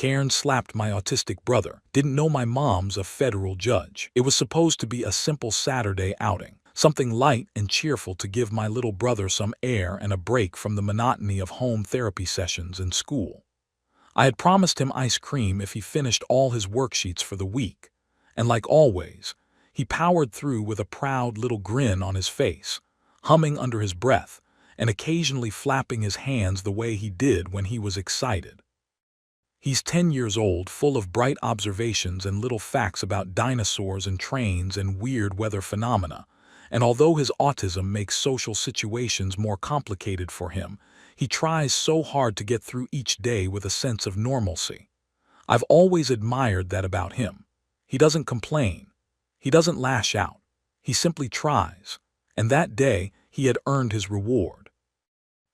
Karen slapped my autistic brother. Didn't know my mom's a federal judge. It was supposed to be a simple Saturday outing. Something light and cheerful to give my little brother some air and a break from the monotony of home therapy sessions and school. I had promised him ice cream if he finished all his worksheets for the week. And like always, he powered through with a proud little grin on his face, humming under his breath, and occasionally flapping his hands the way he did when he was excited. He's 10 years old, full of bright observations and little facts about dinosaurs and trains and weird weather phenomena, and although his autism makes social situations more complicated for him, he tries so hard to get through each day with a sense of normalcy. I've always admired that about him. He doesn't complain. He doesn't lash out. He simply tries. And that day, he had earned his reward.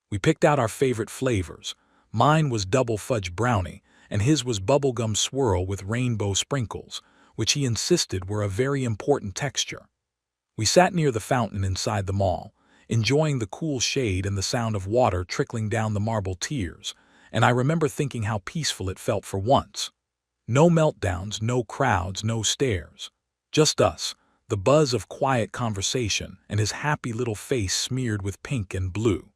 We picked out our favorite flavors. Mine was double fudge brownie, and his was bubblegum swirl with rainbow sprinkles, which he insisted were a very important texture. We sat near the fountain inside the mall, enjoying the cool shade and the sound of water trickling down the marble tiers, and I remember thinking how peaceful it felt for once. No meltdowns, no crowds, no stares. Just us, the buzz of quiet conversation, and his happy little face smeared with pink and blue.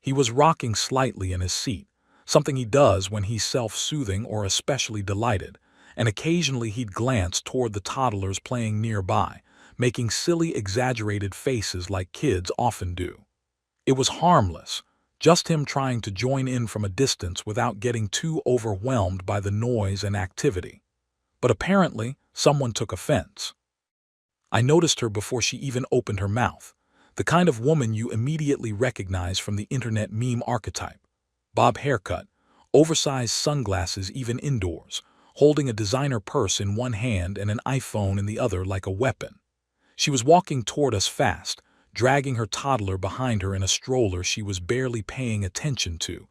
He was rocking slightly in his seat, something he does when he's self-soothing or especially delighted, and occasionally he'd glance toward the toddlers playing nearby, making silly, exaggerated faces like kids often do. It was harmless, just him trying to join in from a distance without getting too overwhelmed by the noise and activity. But apparently, someone took offense. I noticed her before she even opened her mouth, the kind of woman you immediately recognize from the internet meme archetype. Bob haircut, oversized sunglasses even indoors, holding a designer purse in one hand and an iPhone in the other like a weapon. She was walking toward us fast, dragging her toddler behind her in a stroller she was barely paying attention to,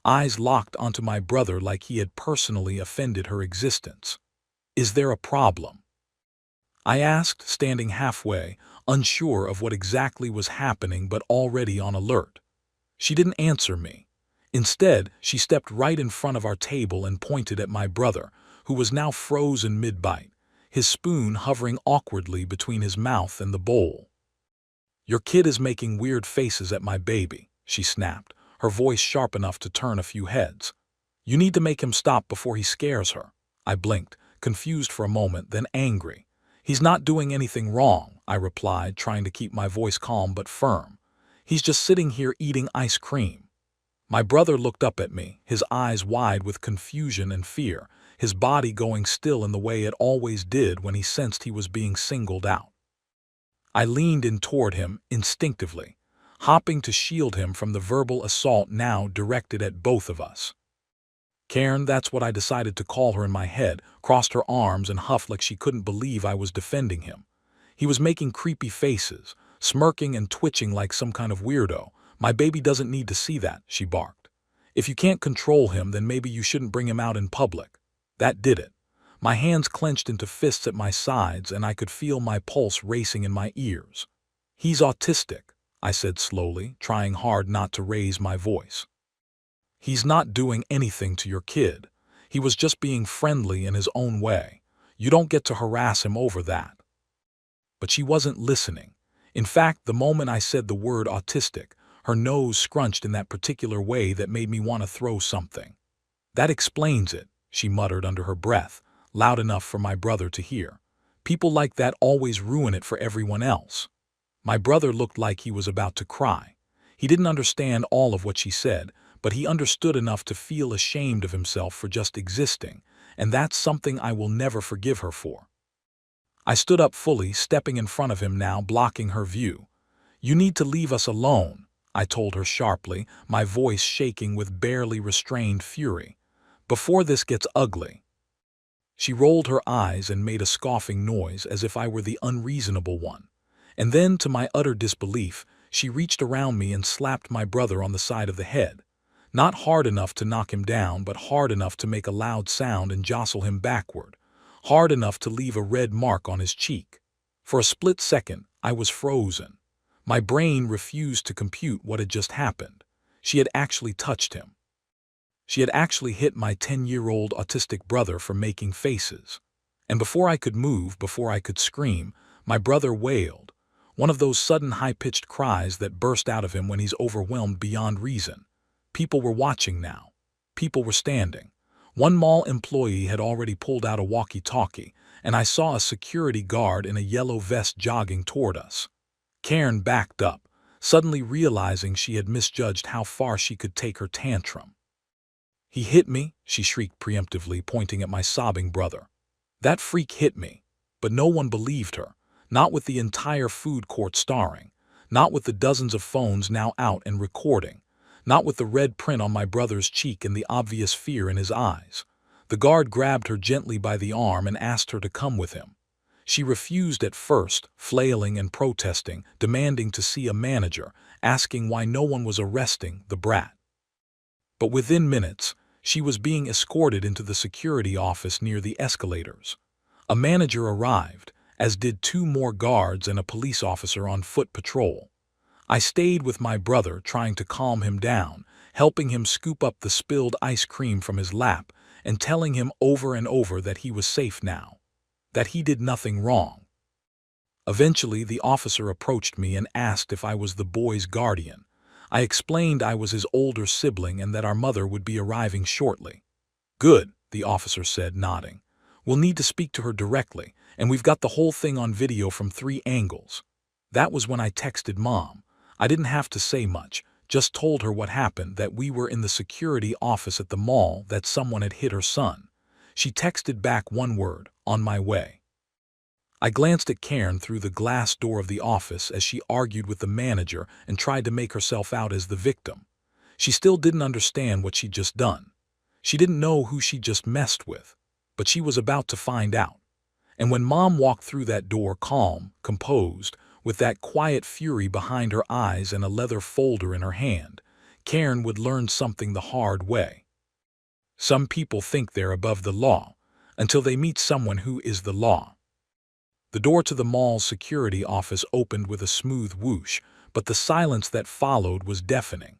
eyes locked onto my brother like he had personally offended her existence. "Is there a problem?" I asked, standing halfway, unsure of what exactly was happening but already on alert. She didn't answer me. Instead, she stepped right in front of our table and pointed at my brother, who was now frozen mid-bite, his spoon hovering awkwardly between his mouth and the bowl. "Your kid is making weird faces at my baby," she snapped, her voice sharp enough to turn a few heads. "You need to make him stop before he scares her." I blinked, confused for a moment, then angry. "He's not doing anything wrong," I replied, trying to keep my voice calm but firm. "He's just sitting here eating ice cream." My brother looked up at me, his eyes wide with confusion and fear, his body going still in the way it always did when he sensed he was being singled out. I leaned in toward him instinctively, hopping to shield him from the verbal assault now directed at both of us. Karen, that's what I decided to call her in my head, crossed her arms and huffed like she couldn't believe I was defending him. He was making creepy faces, smirking and twitching like some kind of weirdo. "My baby doesn't need to see that," she barked. "If you can't control him, then maybe you shouldn't bring him out in public." That did it. My hands clenched into fists at my sides, and I could feel my pulse racing in my ears. "He's autistic," I said slowly, trying hard not to raise my voice. "He's not doing anything to your kid. He was just being friendly in his own way. You don't get to harass him over that." But she wasn't listening. In fact, the moment I said the word autistic, her nose scrunched in that particular way that made me want to throw something. "That explains it," she muttered under her breath, loud enough for my brother to hear. "People like that always ruin it for everyone else." My brother looked like he was about to cry. He didn't understand all of what she said, but he understood enough to feel ashamed of himself for just existing, and that's something I will never forgive her for. I stood up fully, stepping in front of him now, blocking her view. "You need to leave us alone," I told her sharply, my voice shaking with barely restrained fury. "Before this gets ugly." She rolled her eyes and made a scoffing noise as if I were the unreasonable one. And then, to my utter disbelief, she reached around me and slapped my brother on the side of the head. Not hard enough to knock him down, but hard enough to make a loud sound and jostle him backward. Hard enough to leave a red mark on his cheek. For a split second, I was frozen. My brain refused to compute what had just happened. She had actually touched him. She had actually hit my 10-year-old autistic brother for making faces. And before I could move, before I could scream, my brother wailed, one of those sudden high-pitched cries that burst out of him when he's overwhelmed beyond reason. People were watching now. People were standing. One mall employee had already pulled out a walkie-talkie, and I saw a security guard in a yellow vest jogging toward us. Karen backed up, suddenly realizing she had misjudged how far she could take her tantrum. "He hit me," she shrieked preemptively, pointing at my sobbing brother. "That freak hit me." But no one believed her, not with the entire food court starring, not with the dozens of phones now out and recording, not with the red print on my brother's cheek and the obvious fear in his eyes. The guard grabbed her gently by the arm and asked her to come with him. She refused at first, flailing and protesting, demanding to see a manager, asking why no one was arresting the brat. But within minutes, she was being escorted into the security office near the escalators. A manager arrived, as did 2 more guards and a police officer on foot patrol. I stayed with my brother, trying to calm him down, helping him scoop up the spilled ice cream from his lap, and telling him over and over that he was safe now, that he did nothing wrong. Eventually, the officer approached me and asked if I was the boy's guardian. I explained I was his older sibling and that our mother would be arriving shortly. "Good," the officer said, nodding. "We'll need to speak to her directly, and we've got the whole thing on video from 3 angles." That was when I texted Mom. I didn't have to say much, just told her what happened, that we were in the security office at the mall, that someone had hit her son. She texted back one word: "On my way." I glanced at Karen through the glass door of the office as she argued with the manager and tried to make herself out as the victim. She still didn't understand what she'd just done. She didn't know who she just messed with, but she was about to find out. And when Mom walked through that door, calm, composed, with that quiet fury behind her eyes and a leather folder in her hand, Karen would learn something the hard way. Some people think they're above the law until they meet someone who is the law. The door to the mall's security office opened with a smooth whoosh, but the silence that followed was deafening.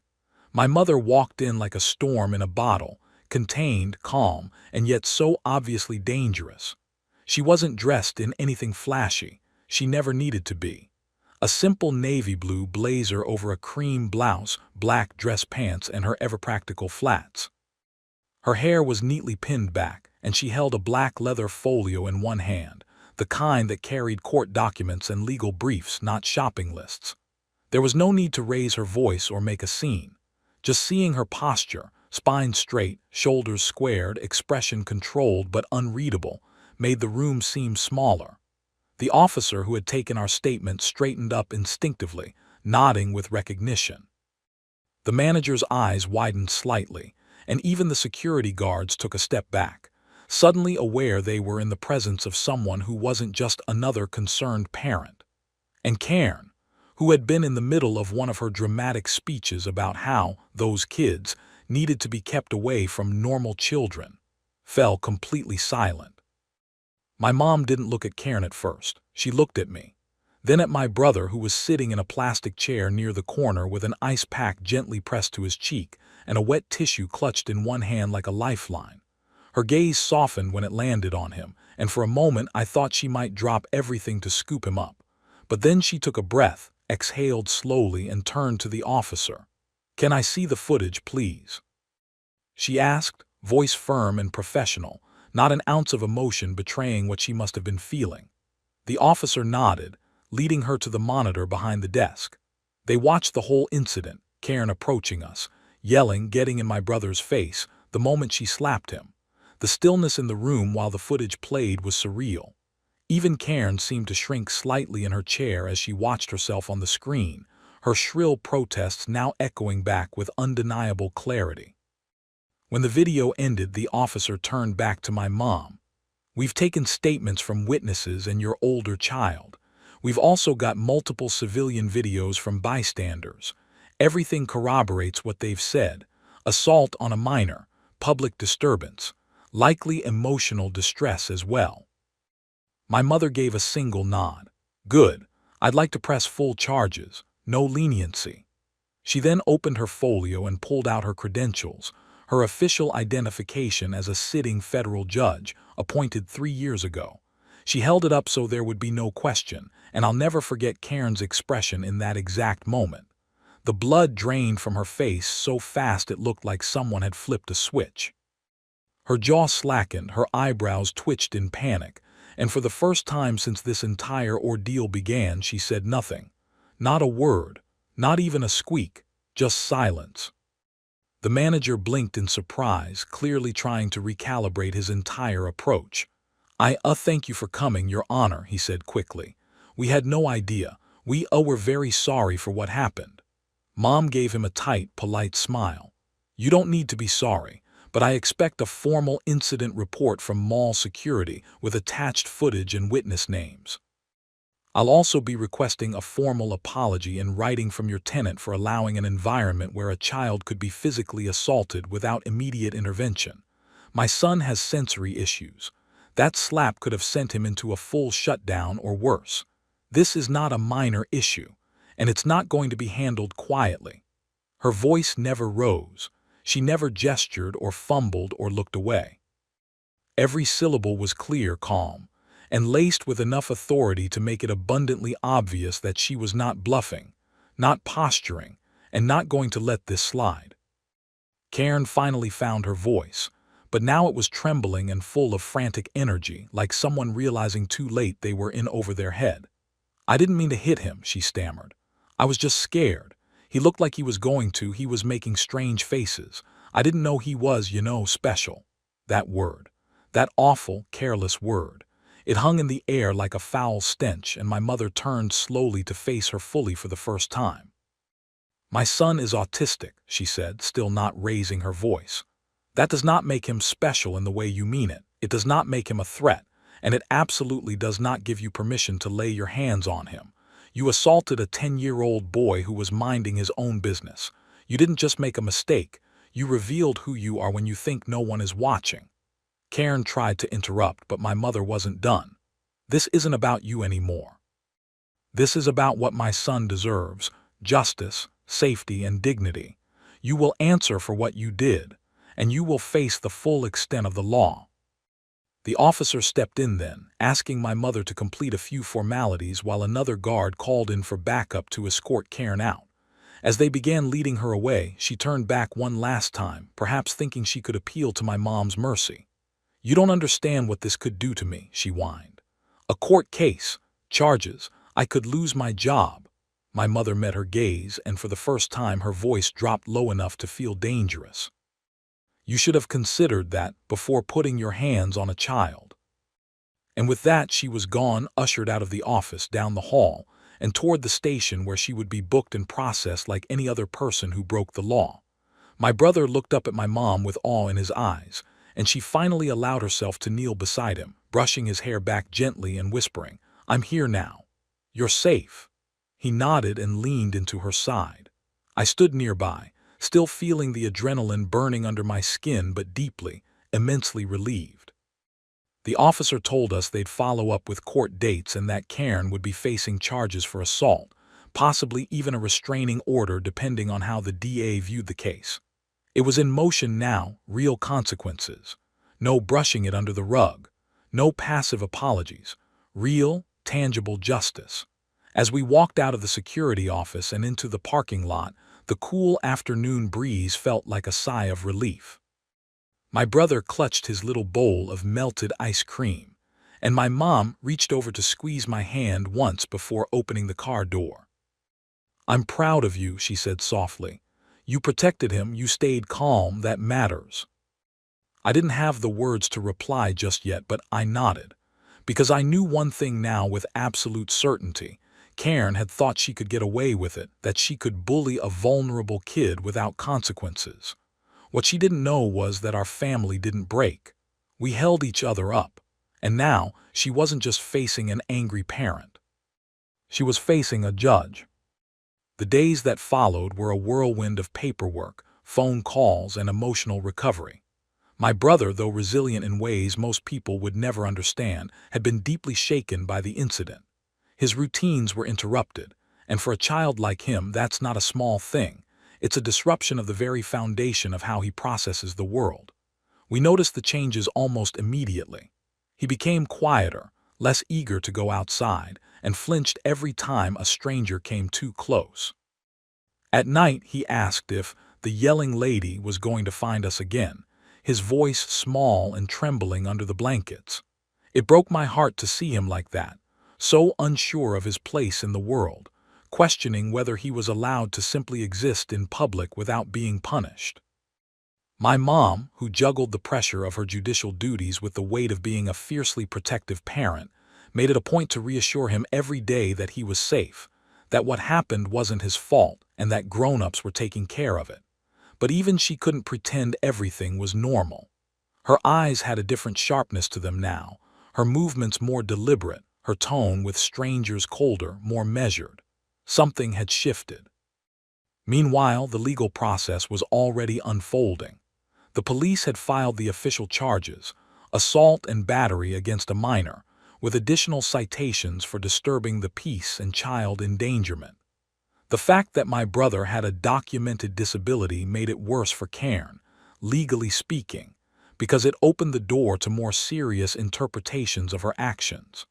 My mother walked in like a storm in a bottle, contained, calm, and yet so obviously dangerous. She wasn't dressed in anything flashy. She never needed to be. A simple navy blue blazer over a cream blouse, black dress pants, and her ever-practical flats. Her hair was neatly pinned back, and she held a black leather folio in one hand, the kind that carried court documents and legal briefs, not shopping lists. There was no need to raise her voice or make a scene. Just seeing her posture, spine straight, shoulders squared, expression controlled but unreadable, made the room seem smaller. The officer who had taken our statement straightened up instinctively, nodding with recognition. The manager's eyes widened slightly, and even the security guards took a step back, suddenly aware they were in the presence of someone who wasn't just another concerned parent. And Karen, who had been in the middle of one of her dramatic speeches about how those kids needed to be kept away from normal children, fell completely silent. My mom didn't look at Karen at first. She looked at me, then at my brother, who was sitting in a plastic chair near the corner with an ice pack gently pressed to his cheek and a wet tissue clutched in one hand like a lifeline. Her gaze softened when it landed on him, and for a moment I thought she might drop everything to scoop him up. But then she took a breath, exhaled slowly, and turned to the officer. "Can I see the footage, please?" she asked, voice firm and professional, not an ounce of emotion betraying what she must have been feeling. The officer nodded, leading her to the monitor behind the desk. They watched the whole incident, Karen approaching us, yelling, getting in my brother's face, the moment she slapped him. The stillness in the room while the footage played was surreal. Even Karen seemed to shrink slightly in her chair as she watched herself on the screen, her shrill protests now echoing back with undeniable clarity. When the video ended, the officer turned back to my mom. "We've taken statements from witnesses and your older child. We've also got multiple civilian videos from bystanders. Everything corroborates what they've said. Assault on a minor, public disturbance, likely emotional distress as well." My mother gave a single nod. "Good. I'd like to press full charges. No leniency." She then opened her folio and pulled out her credentials, her official identification as a sitting federal judge, appointed 3 years ago. She held it up so there would be no question, and I'll never forget Karen's expression in that exact moment. The blood drained from her face so fast it looked like someone had flipped a switch. Her jaw slackened, her eyebrows twitched in panic, and for the first time since this entire ordeal began, she said nothing. Not a word, not even a squeak, just silence. The manager blinked in surprise, clearly trying to recalibrate his entire approach. Thank you for coming, Your Honor," he said quickly. "We had no idea. We're very sorry for what happened." Mom gave him a tight, polite smile. "You don't need to be sorry, but I expect a formal incident report from mall security with attached footage and witness names. I'll also be requesting a formal apology in writing from your tenant for allowing an environment where a child could be physically assaulted without immediate intervention. My son has sensory issues. That slap could have sent him into a full shutdown or worse. This is not a minor issue, and it's not going to be handled quietly." Her voice never rose. She never gestured or fumbled or looked away. Every syllable was clear, calm, and laced with enough authority to make it abundantly obvious that she was not bluffing, not posturing, and not going to let this slide. Karen finally found her voice, but now it was trembling and full of frantic energy, like someone realizing too late they were in over their head. "I didn't mean to hit him," she stammered. "I was just scared. He looked like he was going to. He was making strange faces. I didn't know he was, special." That word. That awful, careless word. It hung in the air like a foul stench, and my mother turned slowly to face her fully for the first time. "My son is autistic," she said, still not raising her voice. "That does not make him special in the way you mean it. It does not make him a threat, and it absolutely does not give you permission to lay your hands on him. You assaulted a 10-year-old boy who was minding his own business. You didn't just make a mistake. You revealed who you are when you think no one is watching." Karen tried to interrupt, but my mother wasn't done. "This isn't about you anymore. This is about what my son deserves: justice, safety, and dignity. You will answer for what you did, and you will face the full extent of the law." The officer stepped in then, asking my mother to complete a few formalities while another guard called in for backup to escort Karen out. As they began leading her away, she turned back one last time, perhaps thinking she could appeal to my mom's mercy. "You don't understand what this could do to me," she whined. "A court case, charges, I could lose my job." My mother met her gaze, and for the first time her voice dropped low enough to feel dangerous. "You should have considered that before putting your hands on a child." And with that she was gone, ushered out of the office, down the hall, and toward the station where she would be booked and processed like any other person who broke the law. My brother looked up at my mom with awe in his eyes, and she finally allowed herself to kneel beside him, brushing his hair back gently and whispering, "I'm here now. You're safe." He nodded and leaned into her side. I stood nearby, still feeling the adrenaline burning under my skin, but deeply, immensely relieved. The officer told us they'd follow up with court dates and that Karen would be facing charges for assault, possibly even a restraining order depending on how the DA viewed the case. It was in motion now, real consequences. No brushing it under the rug. No passive apologies. Real, tangible justice. As we walked out of the security office and into the parking lot, the cool afternoon breeze felt like a sigh of relief. My brother clutched his little bowl of melted ice cream, and my mom reached over to squeeze my hand once before opening the car door. "I'm proud of you," she said softly. "You protected him, you stayed calm, that matters." I didn't have the words to reply just yet, but I nodded, because I knew one thing now with absolute certainty. Karen had thought she could get away with it, that she could bully a vulnerable kid without consequences. What she didn't know was that our family didn't break. We held each other up, and now she wasn't just facing an angry parent. She was facing a judge. The days that followed were a whirlwind of paperwork, phone calls, and emotional recovery. My brother, though resilient in ways most people would never understand, had been deeply shaken by the incident. His routines were interrupted, and for a child like him, that's not a small thing. It's a disruption of the very foundation of how he processes the world. We noticed the changes almost immediately. He became quieter, less eager to go outside, and flinched every time a stranger came too close. At night, he asked if the yelling lady was going to find us again, his voice small and trembling under the blankets. It broke my heart to see him like that, so unsure of his place in the world, questioning whether he was allowed to simply exist in public without being punished. My mom, who juggled the pressure of her judicial duties with the weight of being a fiercely protective parent, made it a point to reassure him every day that he was safe, that what happened wasn't his fault, and that grown-ups were taking care of it. But even she couldn't pretend everything was normal. Her eyes had a different sharpness to them now, her movements more deliberate, her tone with strangers colder, more measured. Something had shifted. Meanwhile, the legal process was already unfolding. The police had filed the official charges, assault and battery against a minor, with additional citations for disturbing the peace and child endangerment. The fact that my brother had a documented disability made it worse for Cairn, legally speaking, because it opened the door to more serious interpretations of her actions.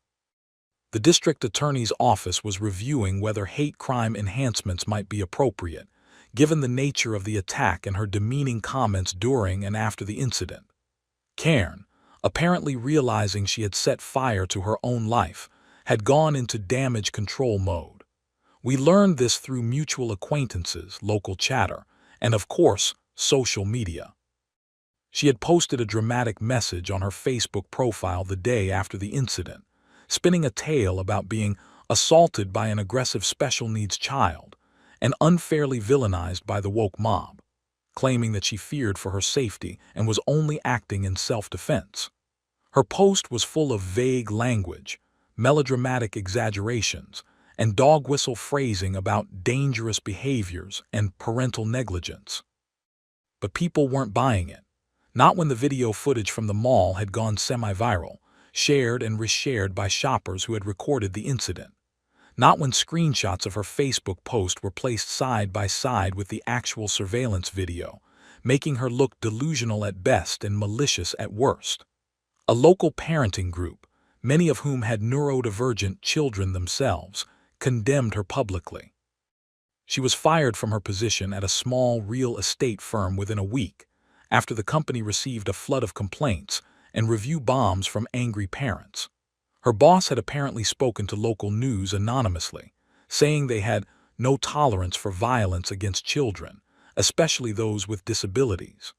The district attorney's office was reviewing whether hate crime enhancements might be appropriate, given the nature of the attack and her demeaning comments during and after the incident. Cairn, apparently realizing she had set fire to her own life, had gone into damage control mode. We learned this through mutual acquaintances, local chatter, and of course, social media. She had posted a dramatic message on her Facebook profile the day after the incident, spinning a tale about being assaulted by an aggressive special needs child and unfairly villainized by the woke mob, claiming that she feared for her safety and was only acting in self-defense. Her post was full of vague language, melodramatic exaggerations, and dog-whistle phrasing about dangerous behaviors and parental negligence. But people weren't buying it. Not when the video footage from the mall had gone semi-viral, shared and reshared by shoppers who had recorded the incident. Not when screenshots of her Facebook post were placed side by side with the actual surveillance video, making her look delusional at best and malicious at worst. A local parenting group, many of whom had neurodivergent children themselves, condemned her publicly. She was fired from her position at a small real estate firm within a week, after the company received a flood of complaints and review bombs from angry parents. Her boss had apparently spoken to local news anonymously, saying they had no tolerance for violence against children, especially those with disabilities.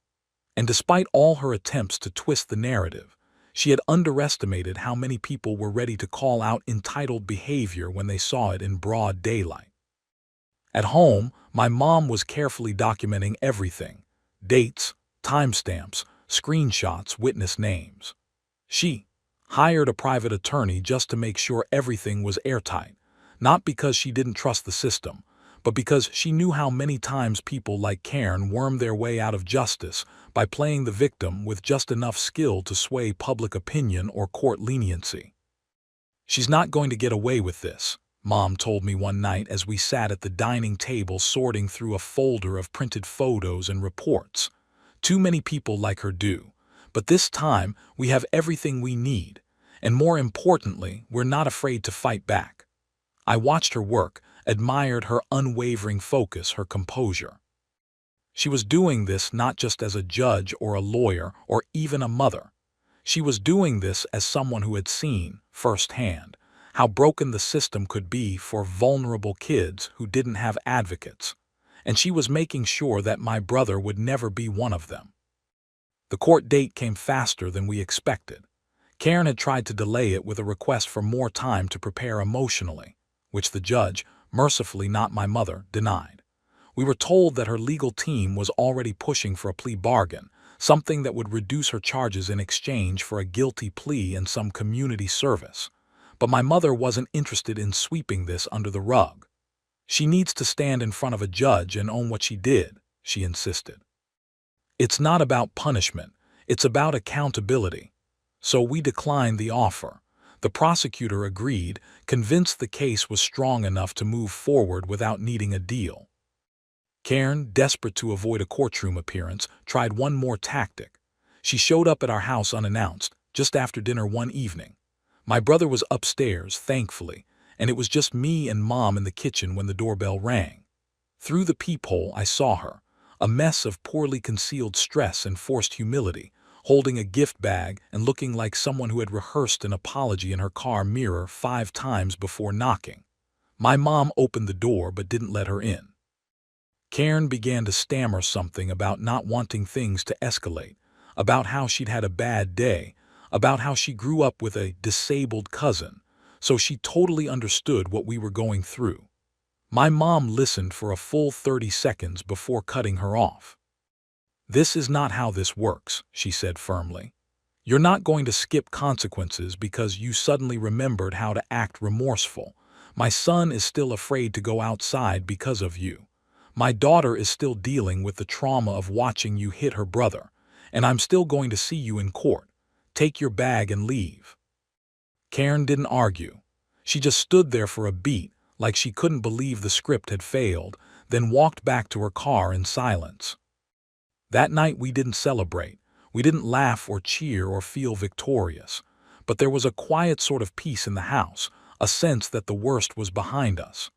And despite all her attempts to twist the narrative, she had underestimated how many people were ready to call out entitled behavior when they saw it in broad daylight. At home, my mom was carefully documenting everything: dates, timestamps, screenshots, witness names. She hired a private attorney just to make sure everything was airtight, not because she didn't trust the system, but because she knew how many times people like Cairn wormed their way out of justice by playing the victim with just enough skill to sway public opinion or court leniency. "She's not going to get away with this," Mom told me one night as we sat at the dining table sorting through a folder of printed photos and reports. "Too many people like her do. But this time, we have everything we need, and more importantly, we're not afraid to fight back." I watched her work, admired her unwavering focus, her composure. She was doing this not just as a judge or a lawyer or even a mother. She was doing this as someone who had seen, firsthand, how broken the system could be for vulnerable kids who didn't have advocates, and she was making sure that my brother would never be one of them. The court date came faster than we expected. Cairn had tried to delay it with a request for more time to prepare emotionally, which the judge, mercifully not my mother, denied. We were told that her legal team was already pushing for a plea bargain, something that would reduce her charges in exchange for a guilty plea and some community service. But my mother wasn't interested in sweeping this under the rug. "She needs to stand in front of a judge and own what she did," she insisted. "It's not about punishment, it's about accountability." So we declined the offer. The prosecutor agreed, convinced the case was strong enough to move forward without needing a deal. Karen, desperate to avoid a courtroom appearance, tried one more tactic. She showed up at our house unannounced, just after dinner one evening. My brother was upstairs, thankfully, and it was just me and Mom in the kitchen when the doorbell rang. Through the peephole, I saw her, a mess of poorly concealed stress and forced humility, holding a gift bag and looking like someone who had rehearsed an apology in her car mirror 5 times before knocking. My mom opened the door but didn't let her in. Karen began to stammer something about not wanting things to escalate, about how she'd had a bad day, about how she grew up with a disabled cousin, so she totally understood what we were going through. My mom listened for a full 30 seconds before cutting her off. "This is not how this works," she said firmly. "You're not going to skip consequences because you suddenly remembered how to act remorseful. My son is still afraid to go outside because of you. My daughter is still dealing with the trauma of watching you hit her brother, and I'm still going to see you in court. Take your bag and leave." Karen didn't argue. She just stood there for a beat, like she couldn't believe the script had failed, then walked back to her car in silence. That night we didn't celebrate. We didn't laugh or cheer or feel victorious. But there was a quiet sort of peace in the house, a sense that the worst was behind us.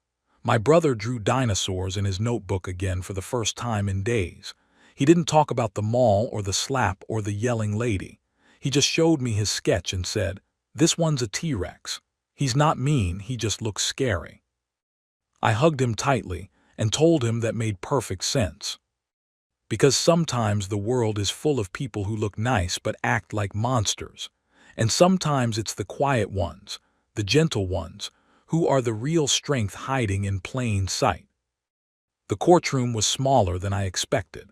My brother drew dinosaurs in his notebook again for the first time in days. He didn't talk about the mall or the slap or the yelling lady. He just showed me his sketch and said, "This one's a T-Rex. He's not mean, he just looks scary." I hugged him tightly and told him that made perfect sense. Because sometimes the world is full of people who look nice but act like monsters. And sometimes it's the quiet ones, the gentle ones, who are the real strength hiding in plain sight. The courtroom was smaller than I expected.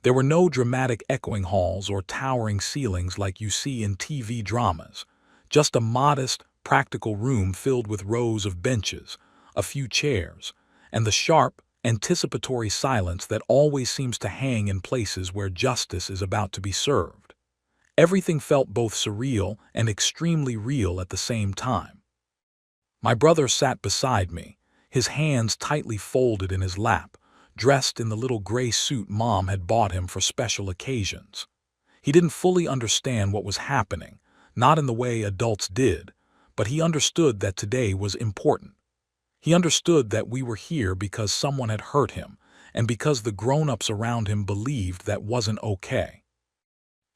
There were no dramatic echoing halls or towering ceilings like you see in TV dramas, just a modest, practical room filled with rows of benches, a few chairs, and the sharp, anticipatory silence that always seems to hang in places where justice is about to be served. Everything felt both surreal and extremely real at the same time. My brother sat beside me, his hands tightly folded in his lap, dressed in the little gray suit Mom had bought him for special occasions. He didn't fully understand what was happening, not in the way adults did, but he understood that today was important. He understood that we were here because someone had hurt him, and because the grown-ups around him believed that wasn't okay.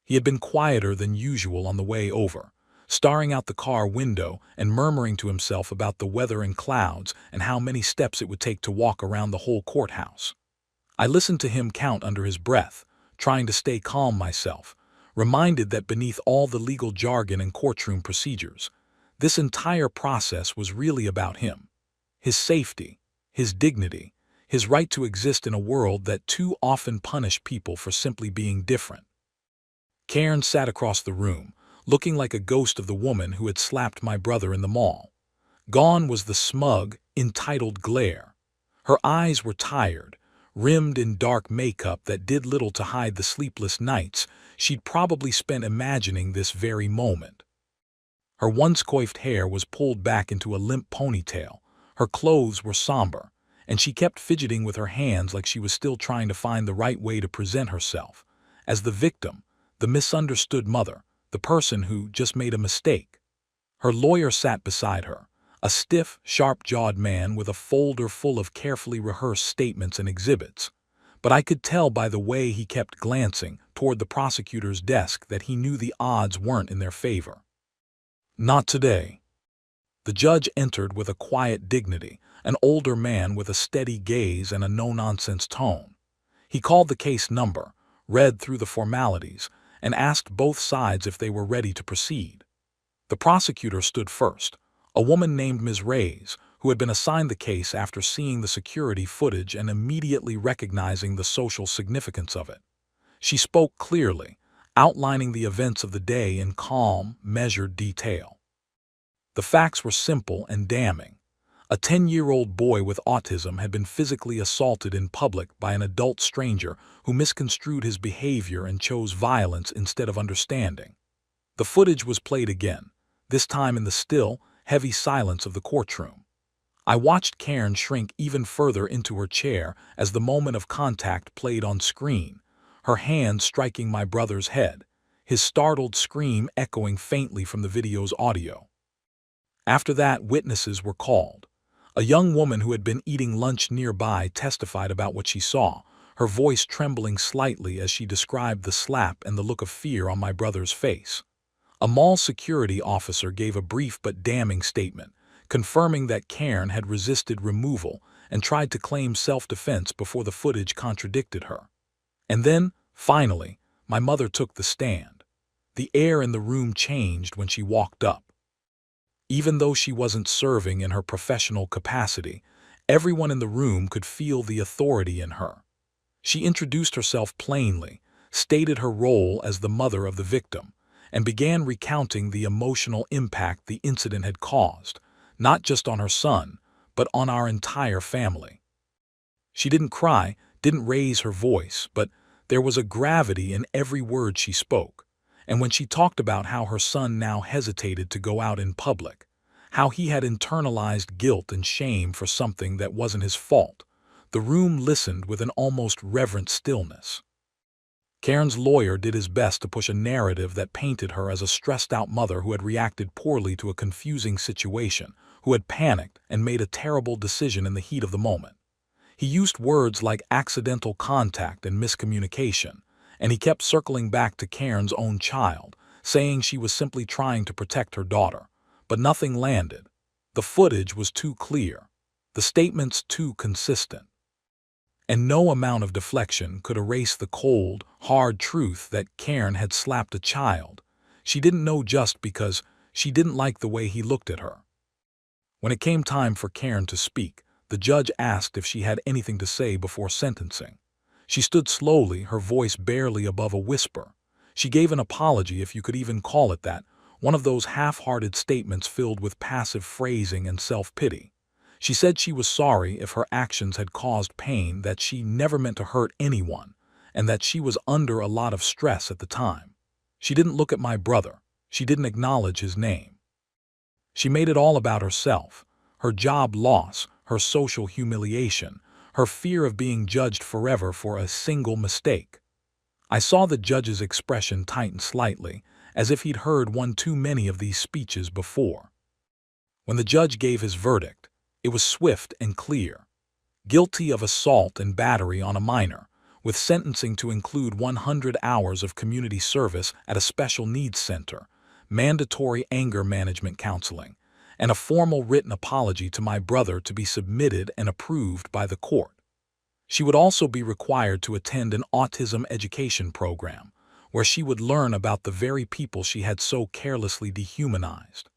He had been quieter than usual on the way over, staring out the car window and murmuring to himself about the weather and clouds and how many steps it would take to walk around the whole courthouse. I listened to him count under his breath, trying to stay calm myself, reminded that beneath all the legal jargon and courtroom procedures, this entire process was really about him. His safety, his dignity, his right to exist in a world that too often punished people for simply being different. Karen sat across the room, looking like a ghost of the woman who had slapped my brother in the mall. Gone was the smug, entitled glare. Her eyes were tired, rimmed in dark makeup that did little to hide the sleepless nights she'd probably spent imagining this very moment. Her once coiffed hair was pulled back into a limp ponytail, her clothes were somber, and she kept fidgeting with her hands like she was still trying to find the right way to present herself, as the victim, the misunderstood mother, the person who just made a mistake. Her lawyer sat beside her, a stiff, sharp-jawed man with a folder full of carefully rehearsed statements and exhibits. But I could tell by the way he kept glancing toward the prosecutor's desk that he knew the odds weren't in their favor. Not today. The judge entered with a quiet dignity, an older man with a steady gaze and a no-nonsense tone. He called the case number, read through the formalities, and asked both sides if they were ready to proceed. The prosecutor stood first, a woman named Ms. Reyes, who had been assigned the case after seeing the security footage and immediately recognizing the social significance of it. She spoke clearly, outlining the events of the day in calm, measured detail. The facts were simple and damning. A 10-year-old boy with autism had been physically assaulted in public by an adult stranger who misconstrued his behavior and chose violence instead of understanding. The footage was played again, this time in the still, heavy silence of the courtroom. I watched Karen shrink even further into her chair as the moment of contact played on screen, her hand striking my brother's head, his startled scream echoing faintly from the video's audio. After that, witnesses were called. A young woman who had been eating lunch nearby testified about what she saw, her voice trembling slightly as she described the slap and the look of fear on my brother's face. A mall security officer gave a brief but damning statement, confirming that Karen had resisted removal and tried to claim self-defense before the footage contradicted her. And then, finally, my mother took the stand. The air in the room changed when she walked up. Even though she wasn't serving in her professional capacity, everyone in the room could feel the authority in her. She introduced herself plainly, stated her role as the mother of the victim, and began recounting the emotional impact the incident had caused, not just on her son, but on our entire family. She didn't cry, didn't raise her voice, but there was a gravity in every word she spoke. And when she talked about how her son now hesitated to go out in public, how he had internalized guilt and shame for something that wasn't his fault, the room listened with an almost reverent stillness. Karen's lawyer did his best to push a narrative that painted her as a stressed-out mother who had reacted poorly to a confusing situation, who had panicked and made a terrible decision in the heat of the moment. He used words like accidental contact and miscommunication, and he kept circling back to Karen's own child, saying she was simply trying to protect her daughter. But nothing landed. The footage was too clear, the statements too consistent. And no amount of deflection could erase the cold, hard truth that Karen had slapped a child. She didn't know just because she didn't like the way he looked at her. When it came time for Karen to speak, the judge asked if she had anything to say before sentencing. She stood slowly, her voice barely above a whisper. She gave an apology, if you could even call it that, one of those half-hearted statements filled with passive phrasing and self-pity. She said she was sorry if her actions had caused pain, that she never meant to hurt anyone, and that she was under a lot of stress at the time. She didn't look at my brother. She didn't acknowledge his name. She made it all about herself, her job loss, her social humiliation, her fear of being judged forever for a single mistake. I saw the judge's expression tighten slightly, as if he'd heard one too many of these speeches before. When the judge gave his verdict, it was swift and clear. Guilty of assault and battery on a minor, with sentencing to include 100 hours of community service at a special needs center, mandatory anger management counseling, and a formal written apology to my brother to be submitted and approved by the court. She would also be required to attend an autism education program, where she would learn about the very people she had so carelessly dehumanized.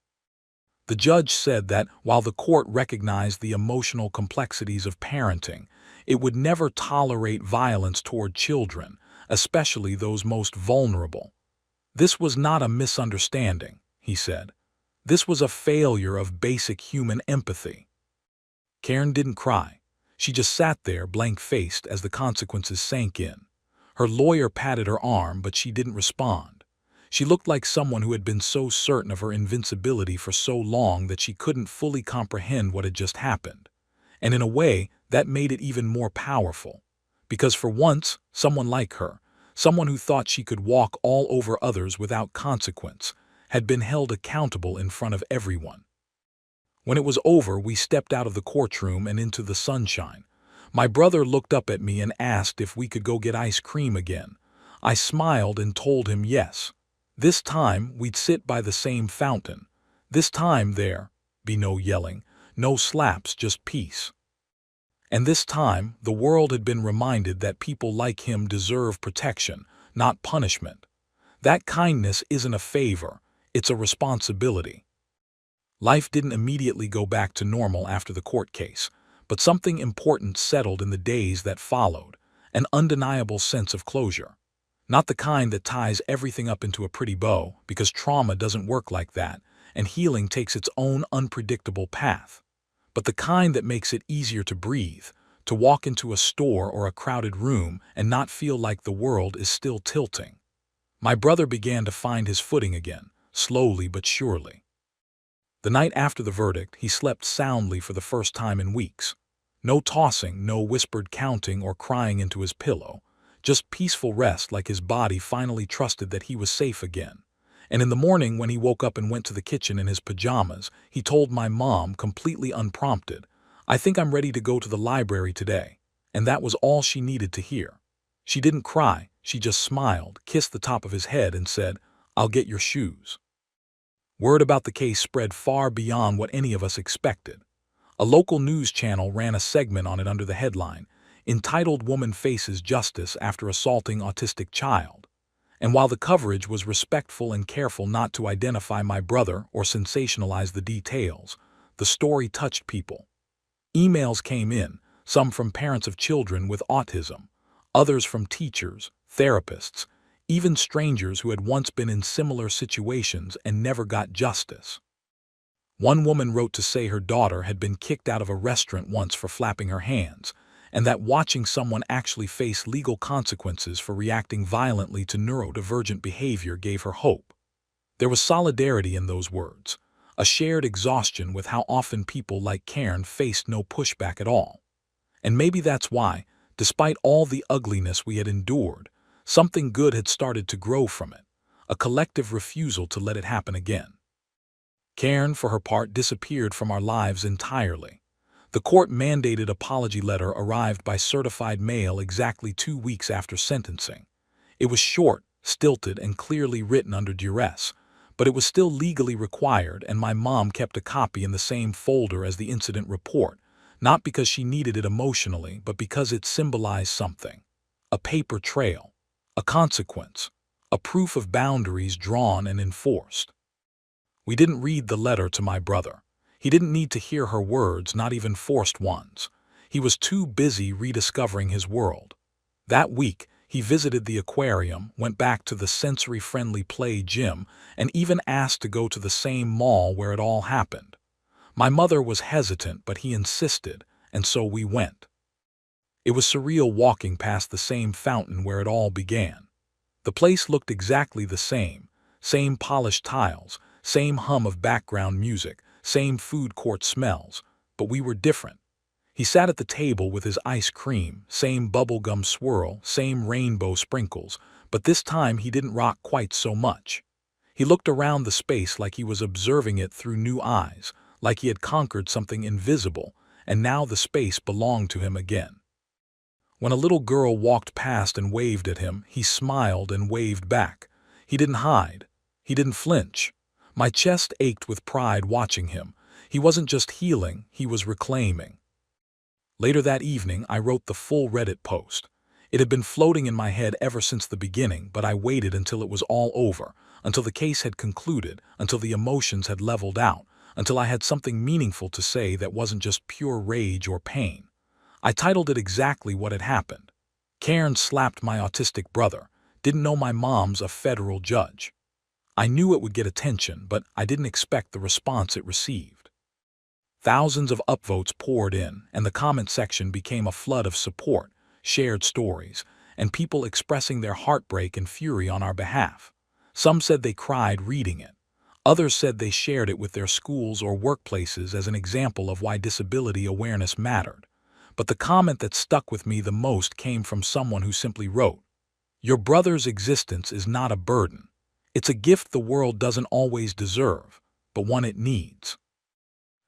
The judge said that while the court recognized the emotional complexities of parenting, it would never tolerate violence toward children, especially those most vulnerable. This was not a misunderstanding, he said. This was a failure of basic human empathy. Karen didn't cry. She just sat there blank-faced as the consequences sank in. Her lawyer patted her arm, but she didn't respond. She looked like someone who had been so certain of her invincibility for so long that she couldn't fully comprehend what had just happened. And in a way, that made it even more powerful. Because for once, someone like her, someone who thought she could walk all over others without consequence, had been held accountable in front of everyone. When it was over, we stepped out of the courtroom and into the sunshine. My brother looked up at me and asked if we could go get ice cream again. I smiled and told him yes. This time, we'd sit by the same fountain. This time there'd be no yelling, no slaps, just peace. And this time, the world had been reminded that people like him deserve protection, not punishment. That kindness isn't a favor, it's a responsibility. Life didn't immediately go back to normal after the court case, but something important settled in the days that followed, an undeniable sense of closure. Not the kind that ties everything up into a pretty bow, because trauma doesn't work like that, and healing takes its own unpredictable path. But the kind that makes it easier to breathe, to walk into a store or a crowded room and not feel like the world is still tilting. My brother began to find his footing again, slowly but surely. The night after the verdict, he slept soundly for the first time in weeks. No tossing, no whispered counting or crying into his pillow. Just peaceful rest, like his body finally trusted that he was safe again. And in the morning, when he woke up and went to the kitchen in his pajamas, he told my mom, completely unprompted, "I think I'm ready to go to the library today." And that was all she needed to hear. She didn't cry, she just smiled, kissed the top of his head, and said, "I'll get your shoes." Word about the case spread far beyond what any of us expected. A local news channel ran a segment on it under the headline, entitled "Woman Faces Justice After Assaulting Autistic Child." And while the coverage was respectful and careful not to identify my brother or sensationalize the details, the story touched people. Emails came in, some from parents of children with autism, others from teachers, therapists, even strangers who had once been in similar situations and never got justice. One woman wrote to say her daughter had been kicked out of a restaurant once for flapping her hands, and that watching someone actually face legal consequences for reacting violently to neurodivergent behavior gave her hope. There was solidarity in those words, a shared exhaustion with how often people like Karen faced no pushback at all. And maybe that's why, despite all the ugliness we had endured, something good had started to grow from it, a collective refusal to let it happen again. Karen, for her part, disappeared from our lives entirely. The court-mandated apology letter arrived by certified mail exactly 2 weeks after sentencing. It was short, stilted, and clearly written under duress, but it was still legally required, and my mom kept a copy in the same folder as the incident report, not because she needed it emotionally, but because it symbolized something. A paper trail, a consequence, a proof of boundaries drawn and enforced. We didn't read the letter to my brother. He didn't need to hear her words, not even forced ones. He was too busy rediscovering his world. That week, he visited the aquarium, went back to the sensory-friendly play gym, and even asked to go to the same mall where it all happened. My mother was hesitant, but he insisted, and so we went. It was surreal walking past the same fountain where it all began. The place looked exactly the same polished tiles, same hum of background music, same food court smells, but we were different. He sat at the table with his ice cream, same bubblegum swirl, same rainbow sprinkles, but this time he didn't rock quite so much. He looked around the space like he was observing it through new eyes, like he had conquered something invisible, and now the space belonged to him again. When a little girl walked past and waved at him, he smiled and waved back. He didn't hide. He didn't flinch. My chest ached with pride watching him. He wasn't just healing, he was reclaiming. Later that evening, I wrote the full Reddit post. It had been floating in my head ever since the beginning, but I waited until it was all over, until the case had concluded, until the emotions had leveled out, until I had something meaningful to say that wasn't just pure rage or pain. I titled it exactly what had happened. Karen slapped my autistic brother, didn't know my mom's a federal judge. I knew it would get attention, but I didn't expect the response it received. Thousands of upvotes poured in, and the comment section became a flood of support, shared stories, and people expressing their heartbreak and fury on our behalf. Some said they cried reading it. Others said they shared it with their schools or workplaces as an example of why disability awareness mattered. But the comment that stuck with me the most came from someone who simply wrote, "Your brother's existence is not a burden. It's a gift the world doesn't always deserve, but one it needs."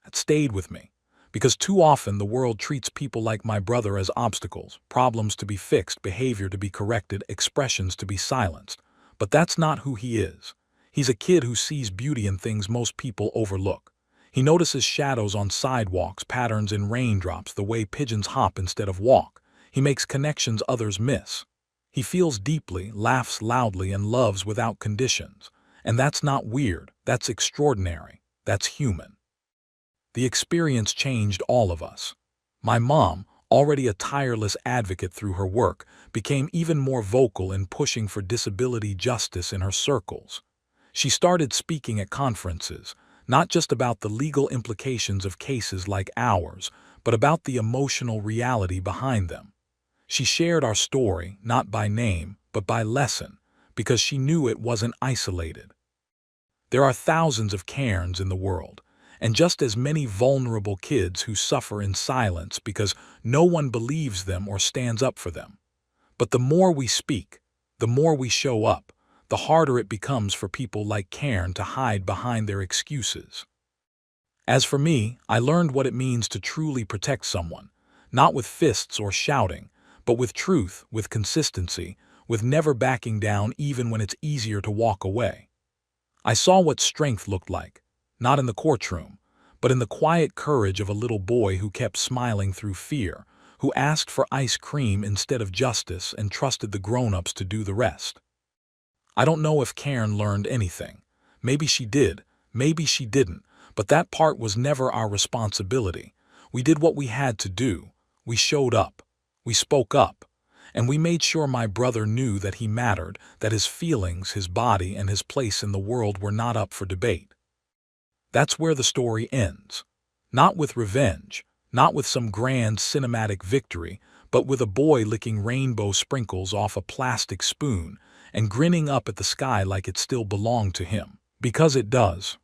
That stayed with me, because too often the world treats people like my brother as obstacles, problems to be fixed, behavior to be corrected, expressions to be silenced. But that's not who he is. He's a kid who sees beauty in things most people overlook. He notices shadows on sidewalks, patterns in raindrops, the way pigeons hop instead of walk. He makes connections others miss. He feels deeply, laughs loudly, and loves without conditions. And that's not weird, that's extraordinary, that's human. The experience changed all of us. My mom, already a tireless advocate through her work, became even more vocal in pushing for disability justice in her circles. She started speaking at conferences, not just about the legal implications of cases like ours, but about the emotional reality behind them. She shared our story, not by name, but by lesson, because she knew it wasn't isolated. There are thousands of Karens in the world, and just as many vulnerable kids who suffer in silence because no one believes them or stands up for them. But the more we speak, the more we show up, the harder it becomes for people like Cairn to hide behind their excuses. As for me, I learned what it means to truly protect someone, not with fists or shouting, but with truth, with consistency, with never backing down even when it's easier to walk away. I saw what strength looked like, not in the courtroom, but in the quiet courage of a little boy who kept smiling through fear, who asked for ice cream instead of justice and trusted the grown-ups to do the rest. I don't know if Cairn learned anything. Maybe she did, maybe she didn't, but that part was never our responsibility. We did what we had to do. We showed up. We spoke up. And we made sure my brother knew that he mattered, that his feelings, his body, and his place in the world were not up for debate. That's where the story ends. Not with revenge, not with some grand cinematic victory, but with a boy licking rainbow sprinkles off a plastic spoon and grinning up at the sky like it still belonged to him. Because it does.